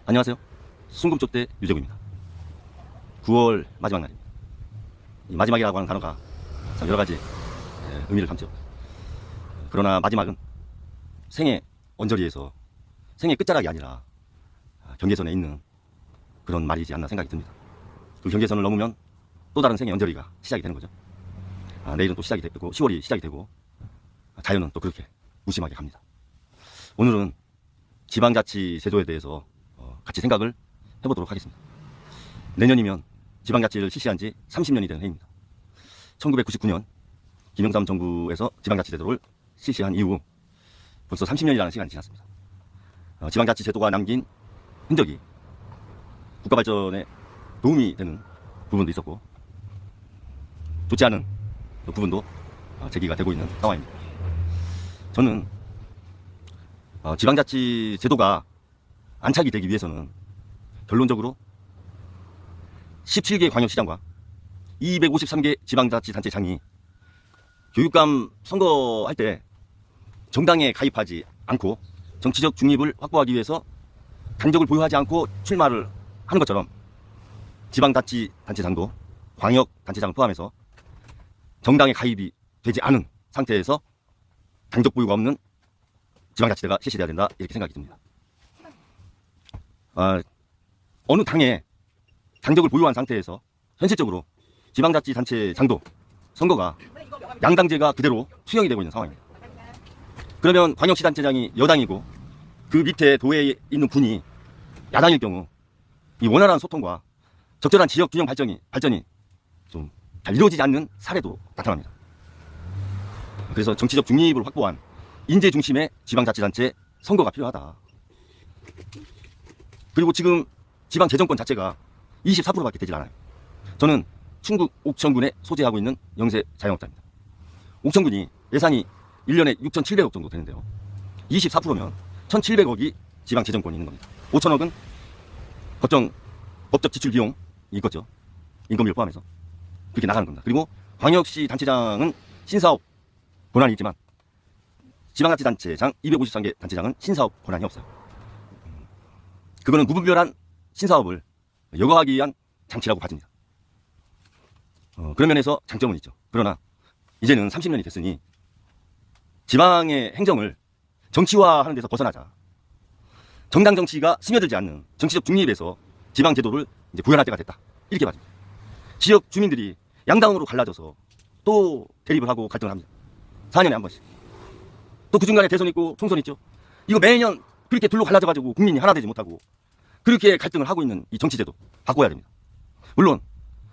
안녕하세요. 순금쪽대 유재구입니다. 9월 마지막 날입니다. 이 마지막이라고 하는 단어가 참 여러 가지 의미를 담죠. 그러나 마지막은 생의 언저리에서 생의 끝자락이 아니라 경계선에 있는 그런 말이지 않나 생각이 듭니다. 그 경계선을 넘으면 또 다른 생의 언저리가 시작이 되는 거죠. 내일은 또 시작이 되고 10월이 시작이 되고 자연은 또 그렇게 무심하게 갑니다. 오늘은 지방자치 제도에 대해서 같이 생각을 해보도록 하겠습니다. 내년이면 지방자치를 실시한 지 30년이 된 해입니다. 1999년 김영삼 정부에서 지방자치 제도를 실시한 이후 벌써 30년이라는 시간이 지났습니다. 지방자치 제도가 남긴 흔적이 국가 발전에 도움이 되는 부분도 있었고 좋지 않은 부분도 제기가 되고 있는 상황입니다. 저는 지방자치 제도가 안착이 되기 위해서는 결론적으로 17개 광역시장과 253개 지방자치단체장이 교육감 선거할 때 정당에 가입하지 않고 정치적 중립을 확보하기 위해서 당적을 보유하지 않고 출마를 하는 것처럼 지방자치단체장도 광역단체장을 포함해서 정당에 가입이 되지 않은 상태에서 당적 보유가 없는 지방자치제가 실시돼야 된다, 이렇게 생각이 듭니다. 어느 당에 당적을 보유한 상태에서 현실적으로 지방자치단체장도 선거가 양당제가 그대로 투영이 되고 있는 상황입니다. 그러면 광역시단체장이 여당이고 그 밑에 도에 있는 분이 야당일 경우 이 원활한 소통과 적절한 지역 균형 발전이 좀 잘 이루어지지 않는 사례도 나타납니다. 그래서 정치적 중립을 확보한 인재 중심의 지방자치단체 선거가 필요하다. 그리고 지금 지방재정권 자체가 24%밖에 되질 않아요. 저는 충북 옥천군에 소재하고 있는 영세 자영업자입니다. 옥천군이 예산이 1년에 6,700억 정도 되는데요. 24%면 1,700억이 지방재정권이 있는 겁니다. 5천억은 법적 지출 비용이 있겠죠. 인건비를 포함해서. 그렇게 나가는 겁니다. 그리고 광역시 단체장은 신사업 권한이 있지만 지방자치단체장 253개 단체장은 신사업 권한이 없어요. 그거는 무분별한 신사업을 여과하기 위한 장치라고 봐집니다. 그런 면에서 장점은 있죠. 그러나 이제는 30년이 됐으니 지방의 행정을 정치화하는 데서 벗어나자. 정당 정치가 스며들지 않는 정치적 중립에서 지방 제도를 이제 구현할 때가 됐다, 이렇게 봐집니다. 지역 주민들이 양당으로 갈라져서 또 대립을 하고 갈등을 합니다. 4년에 한 번씩. 또 그 중간에 대선 있고 총선 있죠. 이거 매년 그렇게 둘로 갈라져가지고 국민이 하나 되지 못하고 그렇게 갈등을 하고 있는 이 정치제도 바꿔야 됩니다. 물론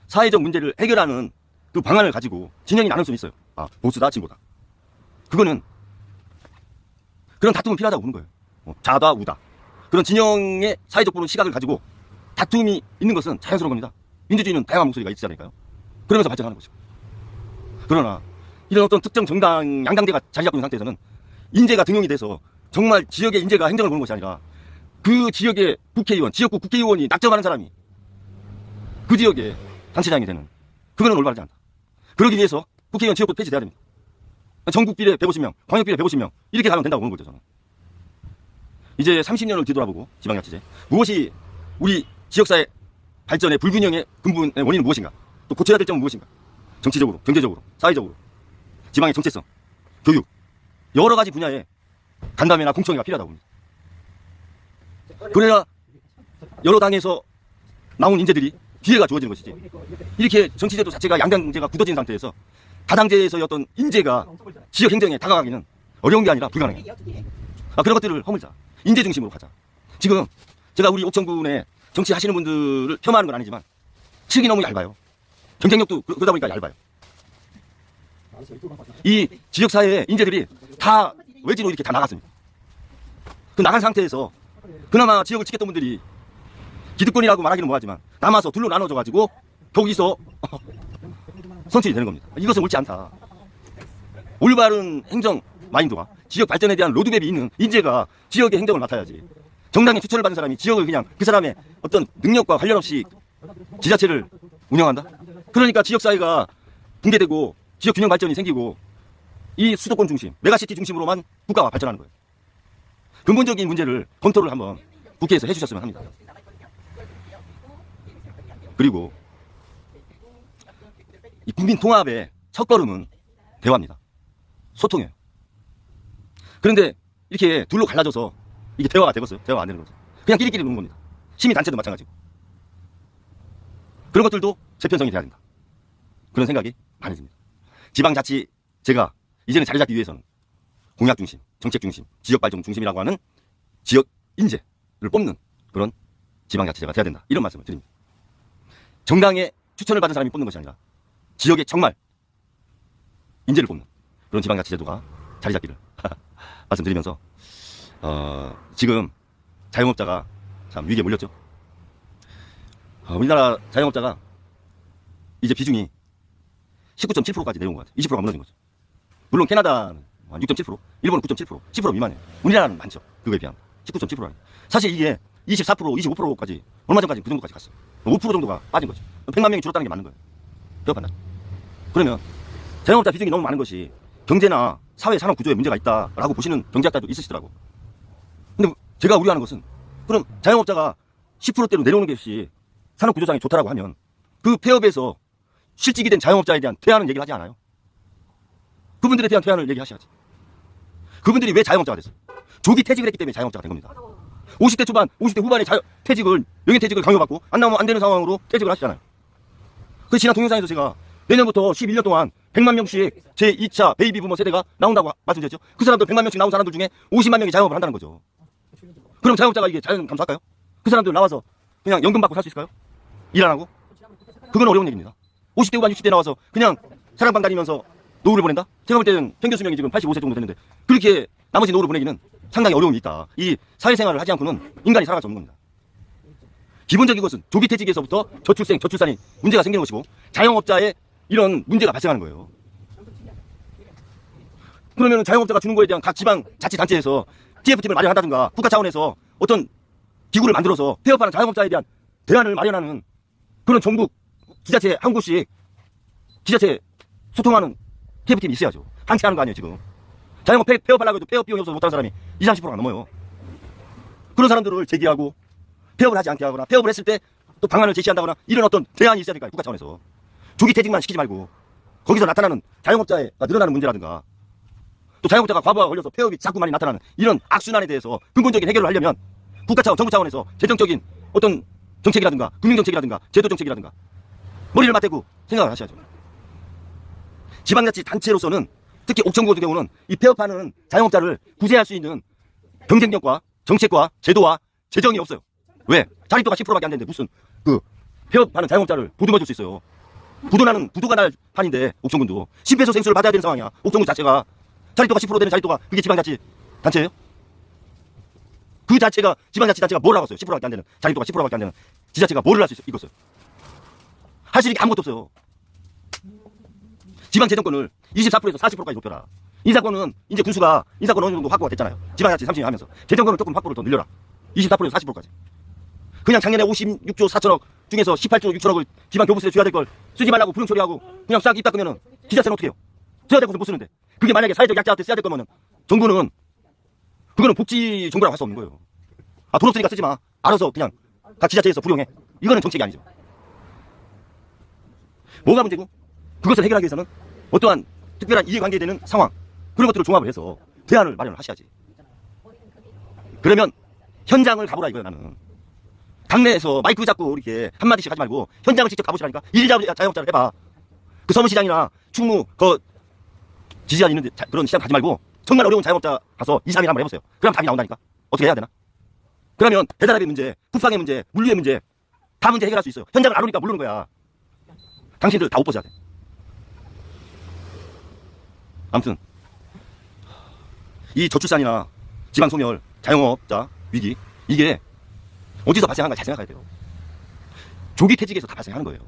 사회적 문제를 해결하는 그 방안을 가지고 진영이 나눌 수는 있어요. 보수다 진보다. 그거는 그런 다툼은 필요하다고 보는 거예요. 좌다 우다. 그런 진영의 사회적 보는 시각을 가지고 다툼이 있는 것은 자연스러운 겁니다. 민주주의는 다양한 목소리가 있지 않을까요? 그러면서 발전하는 것이고. 그러나 이런 어떤 특정 정당 양당제가 자리 잡고 있는 상태에서는 인재가 등용이 돼서 정말 지역의 인재가 행정을 보는 것이 아니라 그 지역의 국회의원, 지역구 국회의원이 낙점하는 사람이 그 지역의 단체장이 되는, 그거는 올바르지 않다. 그러기 위해서 국회의원 지역구 폐지돼야 됩니다. 전국 비례 150명, 광역 비례 150명 이렇게 가면 된다고 보는 거죠. 저는 이제 30년을 뒤돌아보고 지방자치제 무엇이 우리 지역사회 발전의 불균형의 근본의 원인은 무엇인가, 또 고쳐야 될 점은 무엇인가, 정치적으로, 경제적으로, 사회적으로, 지방의 정체성, 교육, 여러 가지 분야에 간담회나 공청회가 필요하다고 봅니다. 그래야 여러 당에서 나온 인재들이 기회가 주어지는 것이지, 이렇게 정치제도 자체가 양당제가 굳어진 상태에서 다당제에서의 어떤 인재가 지역 행정에 다가가기는 어려운 게 아니라 불가능해요. 그런 것들을 허물자. 인재 중심으로 가자. 지금 제가 우리 옥천군에 정치하시는 분들을 폄하하는 건 아니지만 층이 너무 얇아요. 경쟁력도 그러다 보니까 얇아요. 이 지역사회의 인재들이 다 외지로 이렇게 다 나갔습니다. 그 나간 상태에서 그나마 지역을 지켰던 분들이 기득권이라고 말하기는 뭐하지만 남아서 둘로 나눠져가지고 거기서 선출이 되는 겁니다. 이것은 옳지 않다. 올바른 행정 마인드와 지역 발전에 대한 로드맵이 있는 인재가 지역의 행정을 맡아야지. 정당의 추천을 받은 사람이 지역을 그냥 그 사람의 어떤 능력과 관련 없이 지자체를 운영한다? 그러니까 지역사회가 붕괴되고 지역 균형 발전이 생기고 이 수도권 중심, 메가시티 중심으로만 국가가 발전하는 거예요. 근본적인 문제를 검토를 한번 국회에서 해주셨으면 합니다. 그리고 이 국민 통합의 첫걸음은 대화입니다. 소통이에요. 그런데 이렇게 둘로 갈라져서 이게 대화가 되겠어요? 대화가 안 되는 거죠. 그냥 끼리끼리 노는 겁니다. 시민단체도 마찬가지고. 그런 것들도 재편성이 돼야 된다. 그런 생각이 많이 듭니다. 지방자치제가 이제는 자리 잡기 위해서는 공약 중심, 정책 중심, 지역 발전 중심이라고 하는 지역 인재를 뽑는 그런 지방자치제가 돼야 된다. 이런 말씀을 드립니다. 정당의 추천을 받은 사람이 뽑는 것이 아니라 지역에 정말 인재를 뽑는 그런 지방자치제도가 자리 잡기를 말씀드리면서 지금 자영업자가 참 위기에 몰렸죠. 우리나라 자영업자가 이제 비중이 19.7%까지 내려온 것 같아요. 20%가 무너진 거죠. 물론 캐나다는 6.7%, 일본은 9.7%, 10% 미만이에요. 우리나라는 많죠. 그거에 비하면 19.7%라니. 사실 이게 24%, 25%까지 얼마 전까지 그 정도까지 갔어요. 5% 정도가 빠진 거죠. 100만 명이 줄었다는 게 맞는 거예요. 기억한다. 그러면 자영업자 비중이 너무 많은 것이 경제나 사회 산업 구조에 문제가 있다라고 보시는 경제학자도 있으시더라고. 근데 제가 우려하는 것은 그럼 자영업자가 10%대로 내려오는 것이 산업 구조상이 좋다라고 하면 그 폐업에서 실직이 된 자영업자에 대한 퇴하는 얘기를 하지 않아요. 그분들에 대한 퇴하를 얘기하셔야지. 그분들이 왜 자영업자가 됐어요? 조기 퇴직을 했기 때문에 자영업자가 된 겁니다. 50대 초반, 50대 후반에 퇴직을, 영예퇴직을 강요받고 안 나오면 안 되는 상황으로 퇴직을 하시잖아요. 그 지난 동영상에서 제가 내년부터 11년 동안 100만 명씩 제2차 베이비 부머 세대가 나온다고 말씀드렸죠. 그 사람들 100만 명씩 나온 사람들 중에 50만 명이 자영업을 한다는 거죠. 그럼 자영업자가 이게 자연 감수할까요? 그 사람들 나와서 그냥 연금 받고 살 수 있을까요? 일 안 하고? 그건 어려운 얘기입니다. 50대 후반 60대 나와서 그냥 사랑방 다니면서 노후를 보낸다? 제가 볼 때는 평균 수명이 지금 85세 정도 됐는데 그렇게 나머지 노후를 보내기는 상당히 어려움이 있다. 이 사회생활을 하지 않고는 인간이 살아갈 수 없는 겁니다. 기본적인 것은 조기 퇴직에서부터 저출생, 저출산이 문제가 생기는 것이고 자영업자의 이런 문제가 발생하는 거예요. 그러면 자영업자가 주는 거에 대한 각 지방 자치단체에서 TF팀을 마련한다든가 국가 차원에서 어떤 기구를 만들어서 폐업하는 자영업자에 대한 대안을 마련하는 그런 전국 지자체 한 곳씩 지자체 소통하는 TF팀이 있어야죠. 한치 하는 거 아니에요 지금. 자영업 폐업하려고 해도 폐업 비용이 없어서 못하는 사람이 20, 30%가 넘어요. 그런 사람들을 제기하고 폐업을 하지 않게 하거나 폐업을 했을 때 또 방안을 제시한다거나 이런 어떤 대안이 있어야 될까요? 국가 차원에서. 조기 퇴직만 시키지 말고 거기서 나타나는 자영업자가 늘어나는 문제라든가 또 자영업자가 과부하가 걸려서 폐업이 자꾸 많이 나타나는 이런 악순환에 대해서 근본적인 해결을 하려면 국가 차원, 정부 차원에서 재정적인 어떤 정책이라든가 금융정책이라든가 제도정책이라든가 머리를 맞대고 생각을 하셔야죠. 지방자치 단체로서는 특히 옥천구 같은 경우는 이 폐업하는 자영업자를 구제할 수 있는 경쟁력과 정책과 제도와 재정이 없어요. 왜? 자립도가 10%밖에 안 되는데 무슨 그 폐업하는 자영업자를 보듬어 줄 수 있어요. 부도가 날 판인데 옥천군도 심폐소생술을 받아야 되는 상황이야. 옥천군 자체가 자립도가 10% 되는 자립도가 그게 지방자치 단체예요? 그 자체가 지방자치 단체가 뭘 하겠어요? 10%밖에 안 되는 자립도가 10%밖에 안 되는 지자체가 뭐를 할 수 있겠어요? 할 수 있는 게 아무것도 없어요. 지방재정권을 24%에서 40%까지 높여라. 인사권은 이제 군수가 인사권 어느 정도 확보가 됐잖아요. 지방자치 30년 하면서 재정권을 조금 확보를 더 늘려라. 24%에서 40%까지. 그냥 작년에 56조 4천억 중에서 18조 6천억을 지방 교부세에 줘야 될 걸 쓰지 말라고 부릉 처리하고 그냥 싹 입 닦으면 지자체는 어떻게 해요? 써야 될 것을 못 쓰는데 그게 만약에 사회적 약자한테 써야 될 거면 정부는 그거는 복지 정부라고 할 수 없는 거예요. 아, 돈 없으니까 쓰지 마. 알아서 그냥 각 지자체에서 부령해. 이거는 정책이 아니죠. 뭐가 문제고? 그것을 해결하기 위해서는 어떠한 특별한 이해관계에 되는 상황 그런 것들을 종합을 해서 대안을 마련을 하셔야지. 그러면 현장을 가보라 이거야 나는. 당내에서 마이크 잡고 이렇게 한마디씩 하지 말고 현장을 직접 가보시라니까. 자영업자를 해봐. 그 서문시장이나 충무 지지자 있는 그런 시장 가지 말고 정말 어려운 자영업자 가서 2, 3일 한번 해보세요. 그럼 답이 나온다니까. 어떻게 해야 되나? 그러면 배달앱의 문제, 쿠팡의 문제, 물류의 문제 다 문제 해결할 수 있어요. 현장을 안 오니까 모르는 거야. 당신들 다 옷 벗어야 돼. 아무튼 이 저출산이나 지방소멸, 자영업자 위기 이게 어디서 발생하는가 잘 생각해야 돼요. 조기 퇴직에서 다 발생하는 거예요.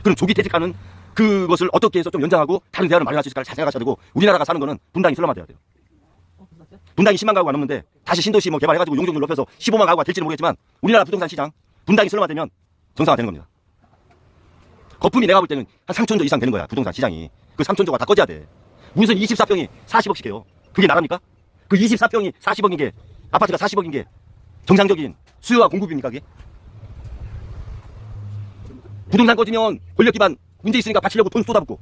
그럼 조기 퇴직하는 그것을 어떻게 해서 좀 연장하고 다른 대안을 마련할 수 있을까를 잘 생각하셔야 되고 우리나라가 사는 거는 분당이 슬럼화돼야 돼요. 분당이 10만 가구가 넘는데 다시 신도시 뭐 개발해가지고 용적률 높여서 15만 가구가 될지는 모르겠지만 우리나라 부동산 시장 분당이 슬럼화되면 정상화되는 겁니다. 거품이 내가 볼 때는 한 3천조 이상 되는 거야 부동산 시장이. 그 3천조가 다 꺼져야 돼. 무슨 24평이 40억씩 해요. 그게 나랍니까? 그 24평이 40억인 게 아파트가 40억인 게 정상적인 수요와 공급입니까 그게? 부동산 꺼지면 권력 기반 문제 있으니까 받치려고 돈 쏟아붓고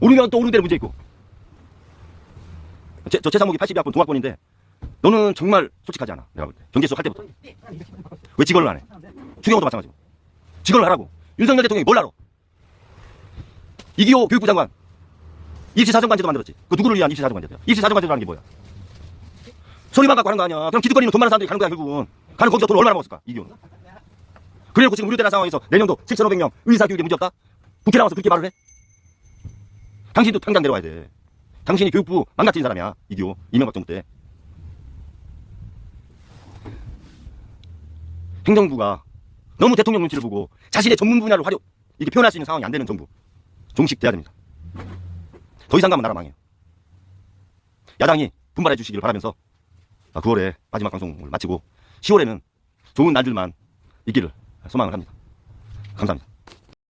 오르면 또 오르는 대로 문제 있고. 저 최상목이 82학번 동학번인데 너는 정말 솔직하지 않아. 내가 볼 때 경제 수업 할 때부터 왜 직언을 안 해? 추경호도 마찬가지고 직언을 하라고. 윤석열 대통령이 뭘 알아? 이기호 교육부 장관 입시사정관제도 만들었지. 그 누구를 위한 입시사정관제도야? 입시사정관제도라는 게 뭐야? 소리만 갖고 하는 거 아니야. 그럼 기득거리는 돈 많은 사람들이 가는 거야 결국은. 가는 거기서 돈 얼마나 먹었을까 이기호는. 그래놓고 지금 우려되는 상황에서 내년도 7,500명 의사교육에 문제 없다? 국회 나와서 그렇게 말을 해? 당신도 당장 내려와야 돼. 당신이 교육부 망가뜨린 사람이야. 이기호 이명박 정부 때. 행정부가 너무 대통령 눈치를 보고 자신의 전문 분야를 이렇게 표현할 수 있는 상황이 안 되는 정부 종식돼야 됩니다. 더 이상 가면 나라 망해요. 야당이 분발해 주시기를 바라면서 9월에 마지막 방송을 마치고 10월에는 좋은 날들만 있기를 소망을 합니다. 감사합니다.